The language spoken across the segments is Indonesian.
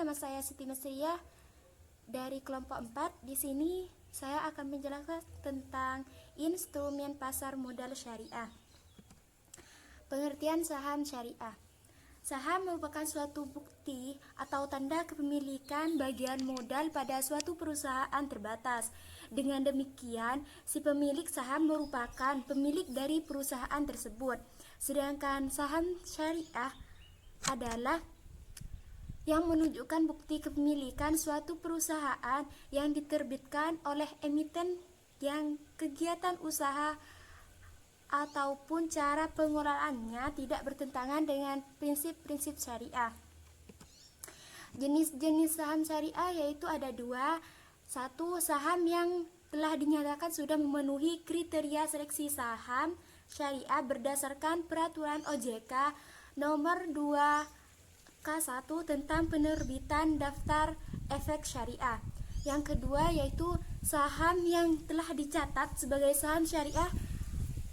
nama saya Siti Nusriyah dari kelompok 4. Di sini saya akan menjelaskan tentang instrumen pasar modal syariah. Pengertian saham syariah. Saham merupakan suatu bukti atau tanda kepemilikan bagian modal pada suatu perusahaan terbatas. Dengan demikian, si pemilik saham merupakan pemilik dari perusahaan tersebut. Sedangkan saham syariah adalah yang menunjukkan bukti kepemilikan suatu perusahaan yang diterbitkan oleh emiten yang kegiatan usaha ataupun cara pengelolaannya tidak bertentangan dengan prinsip-prinsip syariah. Jenis-jenis saham syariah yaitu ada dua. Satu, saham yang telah dinyatakan sudah memenuhi kriteria seleksi saham syariah berdasarkan peraturan OJK nomor 2K1 tentang penerbitan daftar efek syariah. Yang kedua yaitu saham yang telah dicatat sebagai saham syariah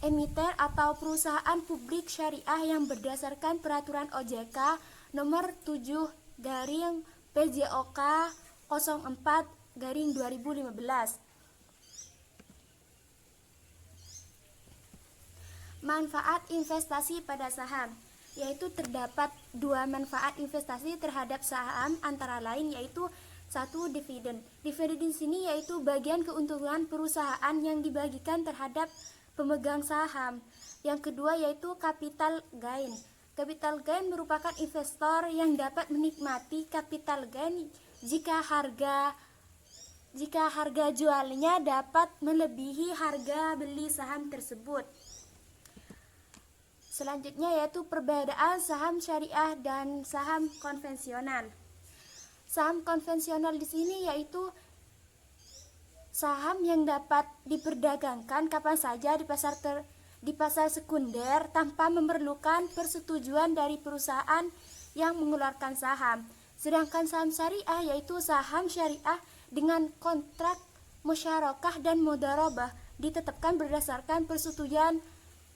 emiten atau perusahaan publik syariah yang berdasarkan peraturan OJK nomor 7/PJOK 04/2015. Manfaat investasi pada saham, yaitu terdapat dua manfaat investasi terhadap saham antara lain yaitu satu, dividen. Dividen di sini yaitu bagian keuntungan perusahaan yang dibagikan terhadap pemegang saham. Yang kedua yaitu capital gain. Capital gain merupakan investor yang dapat menikmati capital gain jika harga jualnya dapat melebihi harga beli saham tersebut. Selanjutnya yaitu perbedaan saham syariah dan saham konvensional. Saham konvensional di sini yaitu saham yang dapat diperdagangkan kapan saja di pasar sekunder tanpa memerlukan persetujuan dari perusahaan yang mengeluarkan saham. Sedangkan saham syariah yaitu saham syariah dengan kontrak musyarakah dan mudharabah ditetapkan berdasarkan persetujuan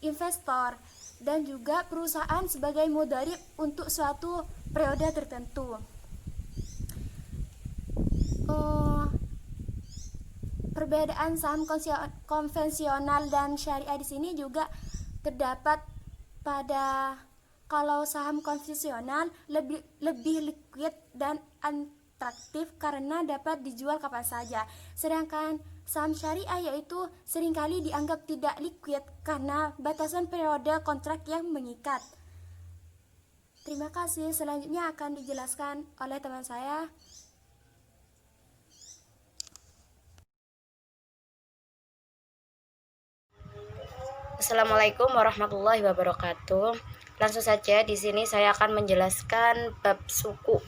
investor dan juga perusahaan sebagai mudharib untuk suatu periode tertentu. Perbedaan saham konvensional dan syariah di sini juga terdapat pada kalau saham konvensional lebih liquid dan atraktif karena dapat dijual kapan saja. Sedangkan saham syariah yaitu seringkali dianggap tidak liquid karena batasan periode kontrak yang mengikat. Terima kasih. Selanjutnya akan dijelaskan oleh teman saya. Assalamualaikum warahmatullahi wabarakatuh. Langsung saja di sini saya akan menjelaskan bab suku.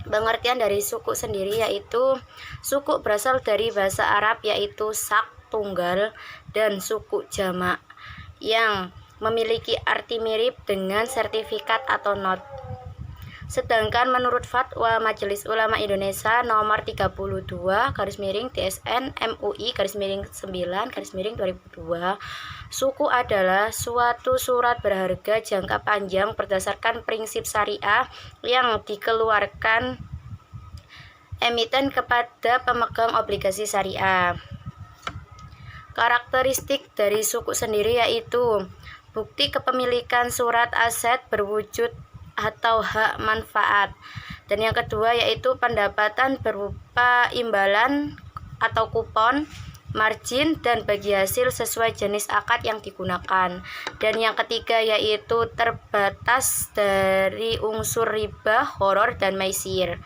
Pengertian dari suku sendiri yaitu suku berasal dari bahasa Arab yaitu sak tunggal dan suku jamak yang memiliki arti mirip dengan sertifikat atau not. Sedangkan menurut Fatwa Majelis Ulama Indonesia nomor 32/TSN MUI/9/2002, suku adalah suatu surat berharga jangka panjang berdasarkan prinsip syariah yang dikeluarkan emiten kepada pemegang obligasi syariah. Karakteristik dari suku sendiri yaitu bukti kepemilikan surat aset berwujud atau hak manfaat, dan yang kedua yaitu pendapatan berupa imbalan atau kupon, margin, dan bagi hasil sesuai jenis akad yang digunakan, dan yang ketiga yaitu terbatas dari unsur riba, horor, dan maisir,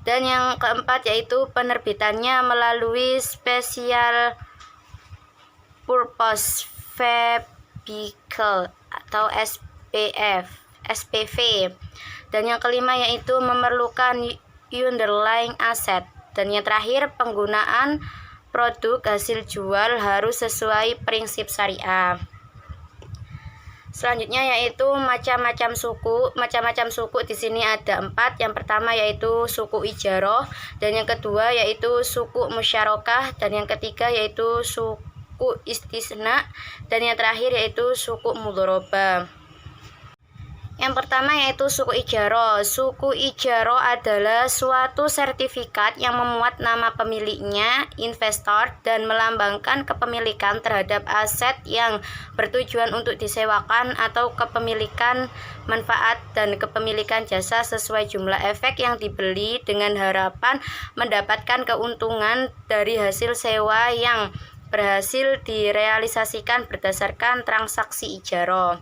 dan yang keempat yaitu penerbitannya melalui special purpose vehicle atau SPV, dan yang kelima yaitu memerlukan underlying asset, dan yang terakhir penggunaan produk hasil jual harus sesuai prinsip syariah. Selanjutnya yaitu macam-macam suku. Macam-macam suku di sini ada 4. Yang pertama yaitu suku ijaroh, dan yang kedua yaitu suku musyarakah, dan yang ketiga yaitu suku istisna, dan yang terakhir yaitu suku mudharabah. Yang pertama yaitu suku ijaro. Suku ijaro adalah suatu sertifikat yang memuat nama pemiliknya, investor, dan melambangkan kepemilikan terhadap aset yang bertujuan untuk disewakan atau kepemilikan manfaat dan kepemilikan jasa sesuai jumlah efek yang dibeli dengan harapan mendapatkan keuntungan dari hasil sewa yang berhasil direalisasikan berdasarkan transaksi ijaro.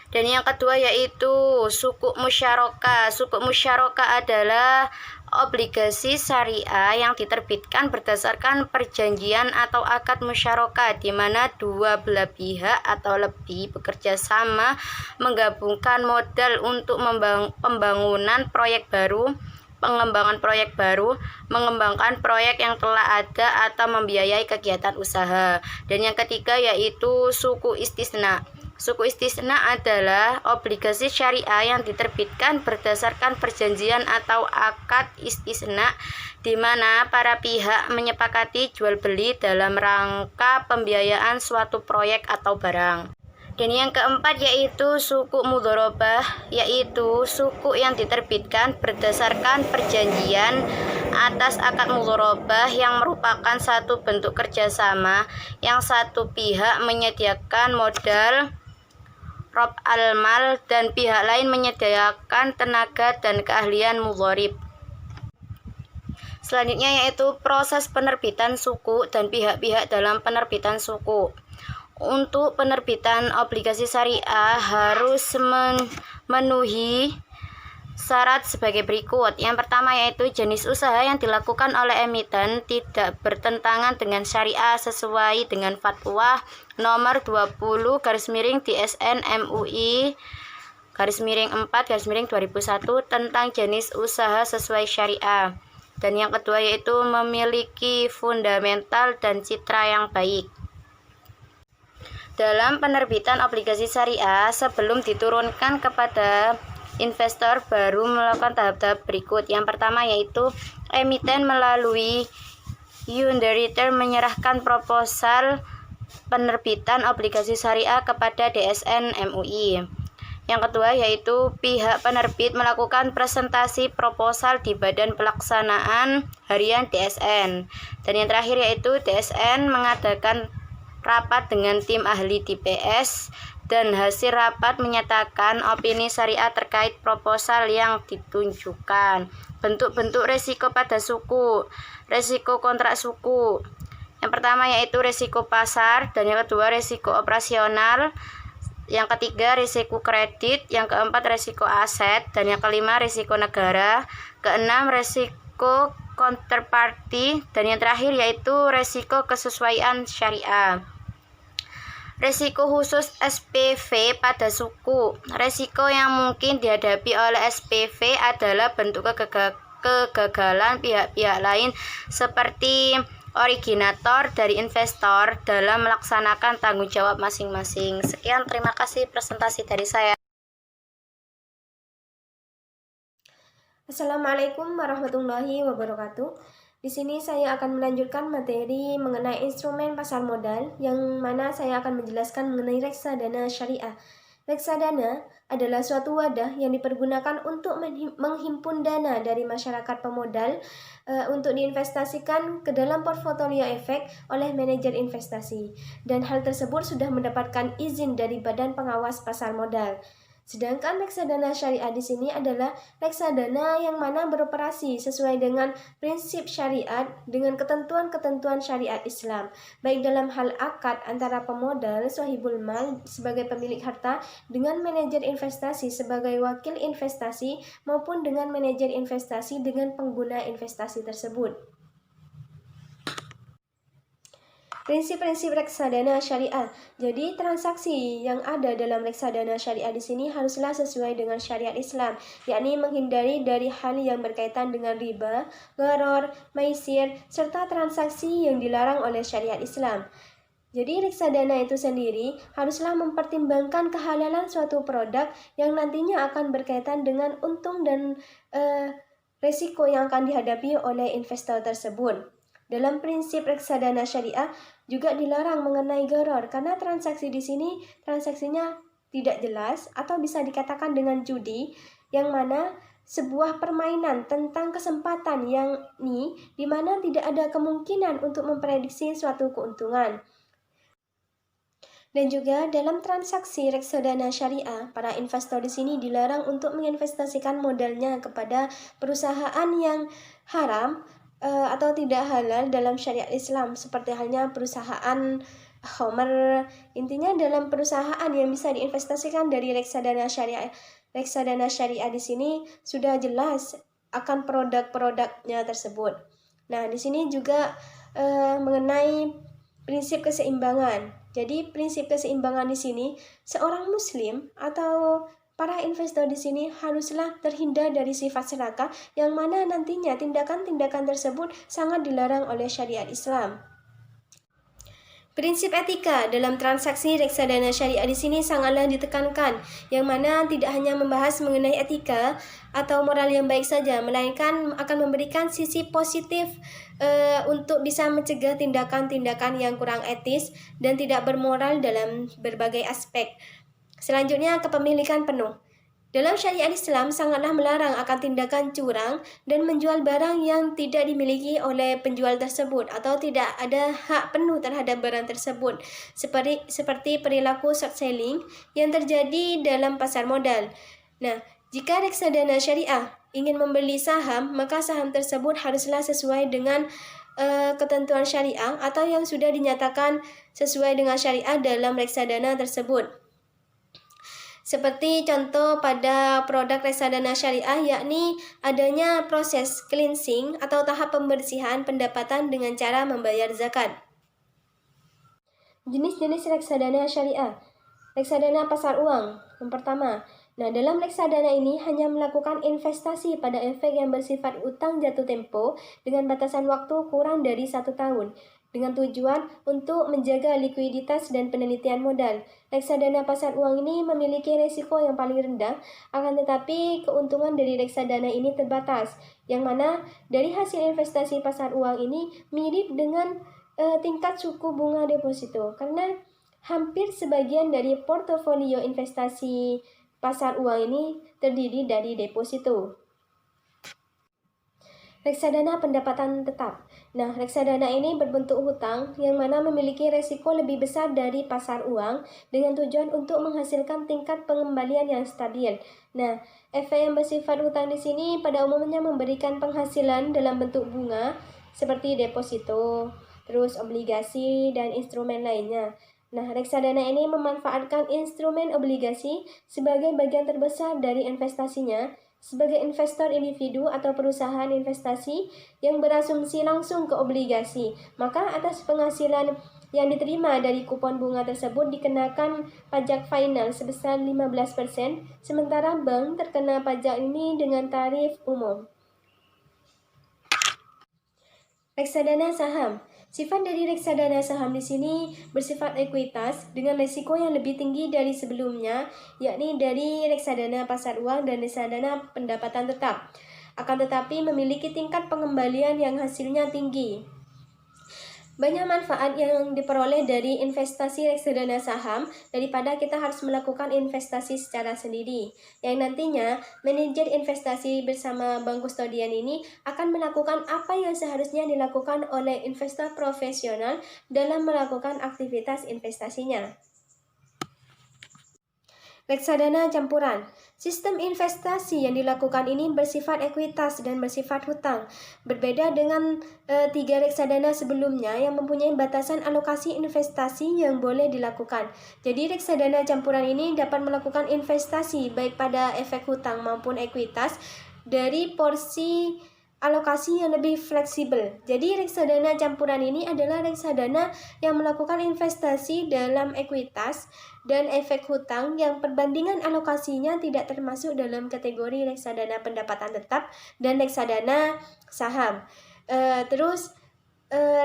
Dan yang kedua yaitu suku musyarakah. Suku musyarakah adalah obligasi syariah yang diterbitkan berdasarkan perjanjian atau akad musyarakah di mana dua belah pihak atau lebih bekerja sama menggabungkan modal untuk pembangunan proyek baru, pengembangan proyek baru, mengembangkan proyek yang telah ada atau membiayai kegiatan usaha. Dan yang ketiga yaitu suku istisna. Suku istisna adalah obligasi syariah yang diterbitkan berdasarkan perjanjian atau akad istisna di mana para pihak menyepakati jual beli dalam rangka pembiayaan suatu proyek atau barang. Dan yang keempat yaitu suku mudharabah, yaitu suku yang diterbitkan berdasarkan perjanjian atas akad mudharabah yang merupakan satu bentuk kerjasama yang satu pihak menyediakan modal rob al-mal dan pihak lain menyediakan tenaga dan keahlian mudharib. Selanjutnya yaitu proses penerbitan suku dan pihak-pihak dalam penerbitan suku. Untuk penerbitan obligasi syariah harus memenuhi syarat sebagai berikut. Yang pertama yaitu jenis usaha yang dilakukan oleh emiten tidak bertentangan dengan syariah sesuai dengan fatwa nomor 20 DSN MUI 4/2001 tentang jenis usaha sesuai syariah. Dan yang kedua yaitu memiliki fundamental dan citra yang baik. Dalam penerbitan obligasi syariah, sebelum diturunkan kepada investor baru melakukan tahap-tahap berikut. Yang pertama yaitu emiten melalui underwriter menyerahkan proposal penerbitan obligasi syariah kepada DSN MUI. Yang kedua yaitu pihak penerbit melakukan presentasi proposal di badan pelaksanaan harian DSN. Dan yang terakhir yaitu DSN mengadakan rapat dengan tim ahli DPS dan hasil rapat menyatakan opini syariah terkait proposal yang ditunjukkan. Bentuk-bentuk resiko pada suku, resiko kontrak suku. Yang pertama yaitu resiko pasar, dan yang kedua resiko operasional, yang ketiga resiko kredit, yang keempat resiko aset, dan yang kelima resiko negara, keenam resiko counterparty, dan yang terakhir yaitu resiko kesesuaian syariah. Resiko khusus SPV pada suku. Resiko yang mungkin dihadapi oleh SPV adalah bentuk kegagalan pihak-pihak lain seperti originator dari investor dalam melaksanakan tanggung jawab masing-masing. Sekian, terima kasih presentasi dari saya. Assalamualaikum warahmatullahi wabarakatuh. Di sini saya akan melanjutkan materi mengenai instrumen pasar modal, yang mana saya akan menjelaskan mengenai reksadana syariah. Reksadana adalah suatu wadah yang dipergunakan untuk menghimpun dana dari masyarakat pemodal untuk diinvestasikan ke dalam portofolio efek oleh manajer investasi. Dan hal tersebut sudah mendapatkan izin dari Badan Pengawas Pasar Modal. Sedangkan reksadana syariah di sini adalah reksadana yang mana beroperasi sesuai dengan prinsip syariat dengan ketentuan-ketentuan syariat Islam, baik dalam hal akad antara pemodal sahibul mal sebagai pemilik harta dengan manajer investasi sebagai wakil investasi maupun dengan manajer investasi dengan pengguna investasi tersebut. Prinsip-prinsip reksadana syariah. Jadi transaksi yang ada dalam reksadana syariah di sini haruslah sesuai dengan syariat Islam, yakni menghindari dari hal yang berkaitan dengan riba, gharar, maisir, serta transaksi yang dilarang oleh syariat Islam. Jadi reksadana itu sendiri haruslah mempertimbangkan kehalalan suatu produk yang nantinya akan berkaitan dengan untung dan resiko yang akan dihadapi oleh investor tersebut. Dalam prinsip reksadana syariah juga dilarang mengenai gharar, karena transaksi di sini transaksinya tidak jelas atau bisa dikatakan dengan judi, yang mana sebuah permainan tentang kesempatan yang di mana tidak ada kemungkinan untuk memprediksi suatu keuntungan. Dan juga dalam transaksi reksadana syariah, para investor di sini dilarang untuk menginvestasikan modalnya kepada perusahaan yang haram atau tidak halal dalam syariat Islam, seperti halnya perusahaan Homer. Intinya dalam perusahaan yang bisa diinvestasikan dari reksadana syariah. Reksadana syariah di sini sudah jelas akan produk-produknya tersebut. Nah, di sini juga mengenai prinsip keseimbangan. Jadi prinsip keseimbangan di sini, seorang muslim atau para investor di sini haruslah terhindar dari sifat serakah yang mana nantinya tindakan-tindakan tersebut sangat dilarang oleh syariat Islam. Prinsip etika dalam transaksi reksadana syariah di sini sangatlah ditekankan, yang mana tidak hanya membahas mengenai etika atau moral yang baik saja, melainkan akan memberikan sisi positif untuk bisa mencegah tindakan-tindakan yang kurang etis dan tidak bermoral dalam berbagai aspek. Selanjutnya, kepemilikan penuh. Dalam syariat Islam sangatlah melarang akan tindakan curang dan menjual barang yang tidak dimiliki oleh penjual tersebut atau tidak ada hak penuh terhadap barang tersebut, seperti perilaku short selling yang terjadi dalam pasar modal. Nah, jika reksadana syariah ingin membeli saham, maka saham tersebut haruslah sesuai dengan ketentuan syariah atau yang sudah dinyatakan sesuai dengan syariah dalam reksadana tersebut. Seperti contoh pada produk reksadana syariah, yakni adanya proses cleansing atau tahap pembersihan pendapatan dengan cara membayar zakat. Jenis-jenis reksadana syariah. Reksadana pasar uang. Yang pertama, dalam reksadana ini hanya melakukan investasi pada efek yang bersifat utang jatuh tempo dengan batasan waktu kurang dari 1 tahun. Dengan tujuan untuk menjaga likuiditas dan penelitian modal. Reksadana pasar uang ini memiliki risiko yang paling rendah, akan tetapi keuntungan dari reksadana ini terbatas, yang mana dari hasil investasi pasar uang ini mirip dengan tingkat suku bunga deposito, karena hampir sebagian dari portofolio investasi pasar uang ini terdiri dari deposito. Reksadana pendapatan tetap. Reksadana ini berbentuk hutang yang mana memiliki resiko lebih besar dari pasar uang dengan tujuan untuk menghasilkan tingkat pengembalian yang stabil. Efek yang bersifat hutang di sini pada umumnya memberikan penghasilan dalam bentuk bunga seperti deposito, terus obligasi dan instrumen lainnya. Reksadana ini memanfaatkan instrumen obligasi sebagai bagian terbesar dari investasinya. Sebagai investor individu atau perusahaan investasi yang berasumsi langsung ke obligasi, maka atas penghasilan yang diterima dari kupon bunga tersebut dikenakan pajak final sebesar 15%, sementara bank terkena pajak ini dengan tarif umum. Reksadana saham. Sifat dari reksadana saham di sini bersifat ekuitas dengan risiko yang lebih tinggi dari sebelumnya, yakni dari reksadana pasar uang dan reksadana pendapatan tetap. Akan tetapi memiliki tingkat pengembalian yang hasilnya tinggi. Banyak manfaat yang diperoleh dari investasi reksadana saham daripada kita harus melakukan investasi secara sendiri. Yang nantinya, manajer investasi bersama bank kustodian ini akan melakukan apa yang seharusnya dilakukan oleh investor profesional dalam melakukan aktivitas investasinya. Reksadana campuran. Sistem investasi yang dilakukan ini bersifat ekuitas dan bersifat hutang. Berbeda dengan 3 reksadana sebelumnya yang mempunyai batasan alokasi investasi yang boleh dilakukan. Jadi reksadana campuran ini dapat melakukan investasi baik pada efek hutang maupun ekuitas dari porsi alokasi yang lebih fleksibel. Jadi reksadana campuran ini adalah reksadana yang melakukan investasi dalam ekuitas dan efek hutang yang perbandingan alokasinya tidak termasuk dalam kategori reksadana pendapatan tetap dan reksadana saham.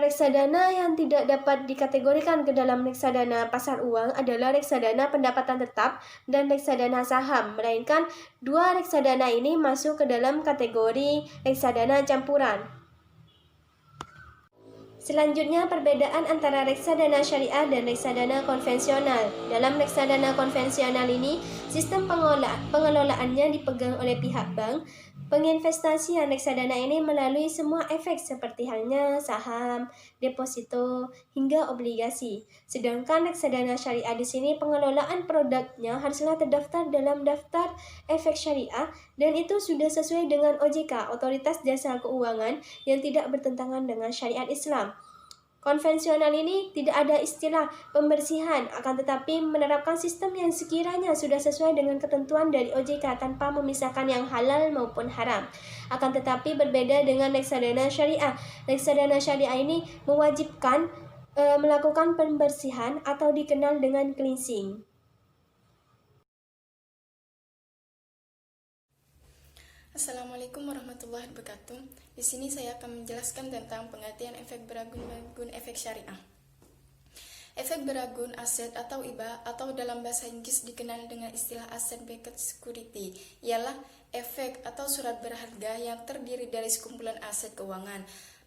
Reksadana yang tidak dapat dikategorikan ke dalam reksadana pasar uang adalah reksadana pendapatan tetap dan reksadana saham, melainkan 2 reksadana ini masuk ke dalam kategori reksadana campuran. Selanjutnya, perbedaan antara reksadana syariah dan reksadana konvensional. Dalam reksadana konvensional ini, sistem pengelolaannya dipegang oleh pihak bank. Penginvestasian reksadana ini melalui semua efek seperti halnya saham, deposito, hingga obligasi. Sedangkan reksadana syariah di sini pengelolaan produknya haruslah terdaftar dalam daftar efek syariah dan itu sudah sesuai dengan OJK, Otoritas Jasa Keuangan, yang tidak bertentangan dengan syariat Islam. Konvensional ini tidak ada istilah pembersihan, akan tetapi menerapkan sistem yang sekiranya sudah sesuai dengan ketentuan dari OJK tanpa memisahkan yang halal maupun haram. Akan tetapi berbeda dengan reksadana syariah. Reksadana syariah ini mewajibkan melakukan pembersihan atau dikenal dengan cleansing. Assalamualaikum warahmatullahi wabarakatuh. Di sini saya akan menjelaskan tentang pengertian efek beragun efek syariah. Efek beragun aset atau IBA atau dalam bahasa Inggris dikenal dengan istilah asset-backed security ialah efek atau surat berharga yang terdiri dari sekumpulan aset keuangan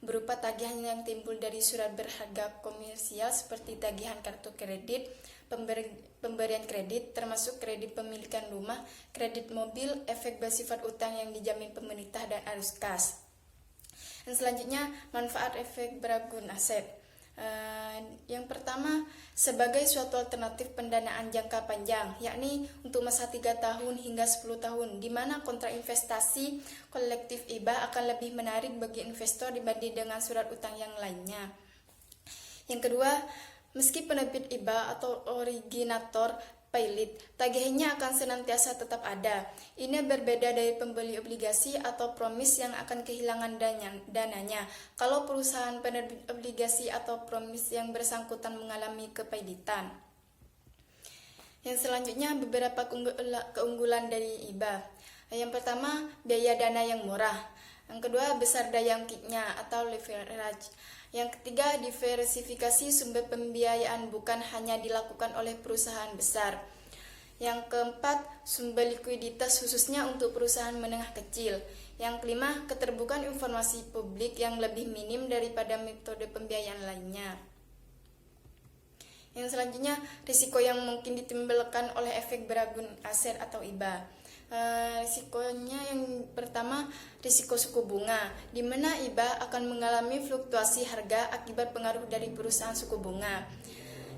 berupa tagihan yang timbul dari surat berharga komersial seperti tagihan kartu kredit, pemberian kredit termasuk kredit pemilikan rumah, kredit mobil, efek bersifat utang yang dijamin pemerintah dan arus kas. Dan selanjutnya manfaat efek beragun aset. Yang pertama, sebagai suatu alternatif pendanaan jangka panjang, yakni untuk masa 3 tahun hingga 10 tahun, di mana kontrak investasi kolektif IBA akan lebih menarik bagi investor dibanding dengan surat utang yang lainnya. Yang kedua, meski penerbit IBA atau originator pilot, tagihannya akan senantiasa tetap ada. Ini berbeda dari pembeli obligasi atau promis yang akan kehilangan dananya kalau perusahaan penerbit obligasi atau promis yang bersangkutan mengalami kepailitan. Yang selanjutnya, beberapa keunggulan dari IBA. Yang pertama, biaya dana yang murah. Yang kedua, besar daya ungkitnya atau leverage. Yang ketiga, diversifikasi sumber pembiayaan bukan hanya dilakukan oleh perusahaan besar. Yang keempat, sumber likuiditas khususnya untuk perusahaan menengah kecil. Yang kelima, keterbukaan informasi publik yang lebih minim daripada metode pembiayaan lainnya. Yang selanjutnya, risiko yang mungkin ditimbulkan oleh efek beragun aset atau IBA. Risikonya yang pertama, risiko suku bunga, di mana IBA akan mengalami fluktuasi harga akibat pengaruh dari perusahaan suku bunga.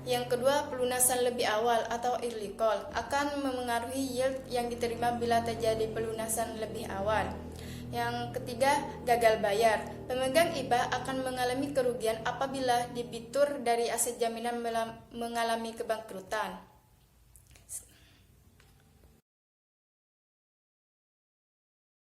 Yang kedua, pelunasan lebih awal atau early call akan memengaruhi yield yang diterima bila terjadi pelunasan lebih awal. Yang ketiga, gagal bayar. Pemegang IBA akan mengalami kerugian apabila debitur dari aset jaminan mengalami kebangkrutan.